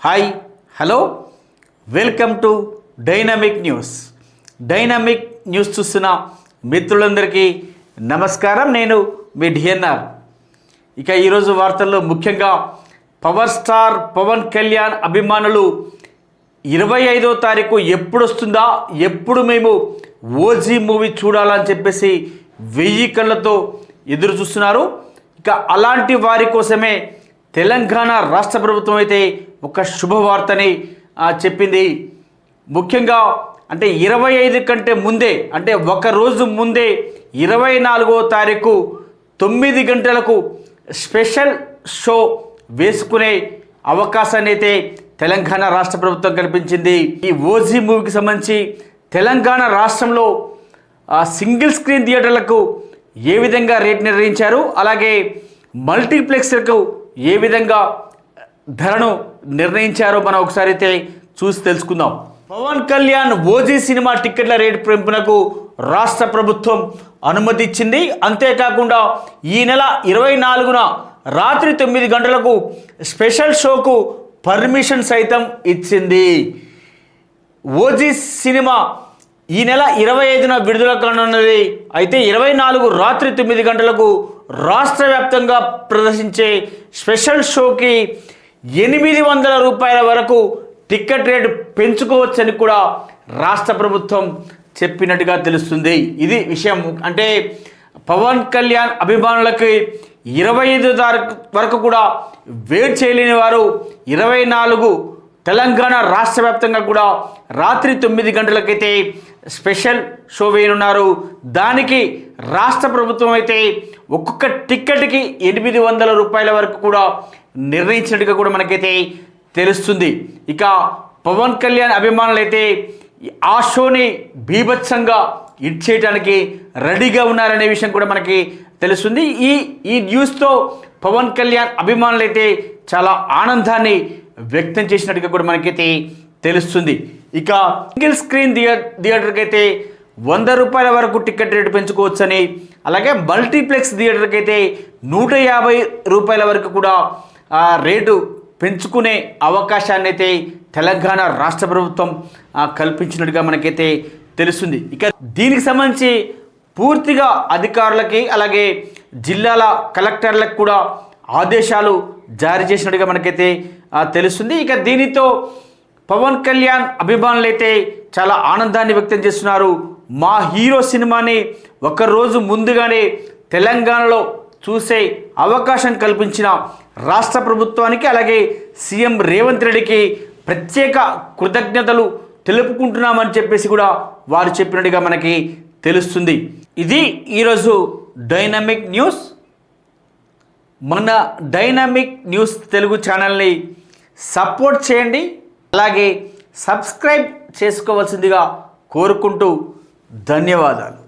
Hi hello welcome to dynamic news చూస్తున్న మిత్రులందరికీ నమస్కారం. నేను మీ డిఎన్ఆర్. ఇక ఈరోజు వార్తల్లో ముఖ్యంగా పవర్ స్టార్ పవన్ కళ్యాణ్ అభిమానులు 25వ తారీఖు ఎప్పుడు వస్తుందా, ఎప్పుడు మేము ఓజీ మూవీ చూడాలని చెప్పేసి 1000 కళ్ళతో ఎదురు చూస్తున్నారు. ఇక అలాంటి వారి కోసమే తెలంగాణ రాష్ట్ర ప్రభుత్వం అయితే ఒక శుభవార్తని చెప్పింది. ముఖ్యంగా అంటే 25 కంటే ముందే, అంటే ఒక రోజు ముందే 24వ తారీఖు 9 గంటలకు స్పెషల్ షో వేసుకునే అవకాశాన్ని అయితే తెలంగాణ రాష్ట్ర ప్రభుత్వం కల్పించింది. ఈ ఓజీ మూవీకి సంబంధించి తెలంగాణ రాష్ట్రంలో సింగిల్ స్క్రీన్ థియేటర్లకు ఏ విధంగా రేట్ నిర్ణయించారు, అలాగే మల్టీప్లెక్స్లకు ఏ విధంగా ధరను నిర్ణయించారో మనం ఒకసారి అయితే చూసి తెలుసుకుందాం. పవన్ కళ్యాణ్ ఓజీ సినిమా టిక్కెట్ల రేటు పెంపునకు రాష్ట్ర ప్రభుత్వం అనుమతి ఇచ్చింది. అంతేకాకుండా ఈ నెల 24న రాత్రి 9 గంటలకు స్పెషల్ షోకు పర్మిషన్ సైతం ఇచ్చింది. ఓజీ సినిమా ఈ నెల 25న విడుదల కానున్నది. అయితే 24 రాత్రి 9 గంటలకు రాష్ట్ర వ్యాప్తంగా ప్రదర్శించే స్పెషల్ షోకి 800 రూపాయల వరకు టికెట్ రేటు పెంచుకోవచ్చని కూడా రాష్ట్ర ప్రభుత్వం చెప్పినట్టుగా తెలుస్తుంది. ఇది విషయం. అంటే పవన్ కళ్యాణ్ అభిమానులకి 25 తారీఖు వరకు కూడా వెయిట్ చేయలేని వారు 24 తెలంగాణ రాష్ట్ర వ్యాప్తంగా కూడా రాత్రి 9 గంటలకైతే స్పెషల్ షో వేయనున్నారు. దానికి రాష్ట్ర ప్రభుత్వం అయితే ఒక్కొక్క టిక్కెట్కి 800 రూపాయల వరకు కూడా నిర్ణయించినట్టుగా కూడా మనకైతే తెలుస్తుంది. ఇక పవన్ కళ్యాణ్ అభిమానులు అయితే ఆ షోని బీభత్సంగా హిట్ చేయడానికి రెడీగా ఉన్నారనే విషయం కూడా మనకి తెలుస్తుంది. ఈ న్యూస్తో పవన్ కళ్యాణ్ అభిమానులు అయితే చాలా ఆనందాన్ని వ్యక్తం చేసినట్టుగా కూడా మనకైతే తెలుస్తుంది. ఇక సింగిల్ స్క్రీన్ థియేటర్కి అయితే 100 రూపాయల వరకు టికెట్ రేటు పెంచుకోవచ్చని, అలాగే మల్టీప్లెక్స్ థియేటర్కి అయితే 150 రూపాయల వరకు కూడా రేటు పెంచుకునే అవకాశాన్ని అయితే తెలంగాణ రాష్ట్ర ప్రభుత్వం కల్పించినట్టుగా మనకైతే తెలుస్తుంది. ఇక దీనికి సంబంధించి పూర్తిగా అధికారులకి, అలాగే జిల్లాల కలెక్టర్లకు కూడా ఆదేశాలు జారీ చేసినట్టుగా మనకైతే తెలుస్తుంది. ఇక దీనితో పవన్ కళ్యాణ్ అభిమానులు అయితే చాలా ఆనందాన్ని వ్యక్తం చేస్తున్నారు. మా హీరో సినిమాని ఒకరోజు ముందుగానే తెలంగాణలో చూసే అవకాశం కల్పించిన రాష్ట్ర ప్రభుత్వానికి, అలాగే సీఎం రేవంత్ రెడ్డికి ప్రత్యేక కృతజ్ఞతలు తెలుపుకుంటున్నామని చెప్పేసి కూడా వారు చెప్పినట్టుగా మనకి తెలుస్తుంది. ఇది ఈరోజు డైనమిక్ న్యూస్. మన డైనమిక్ న్యూస్ తెలుగు ఛానల్ని సపోర్ట్ చేయండి, అలాగే సబ్స్క్రైబ్ చేసుకోవాల్సిందిగా కోరుకుంటూ ధన్యవాదాలు.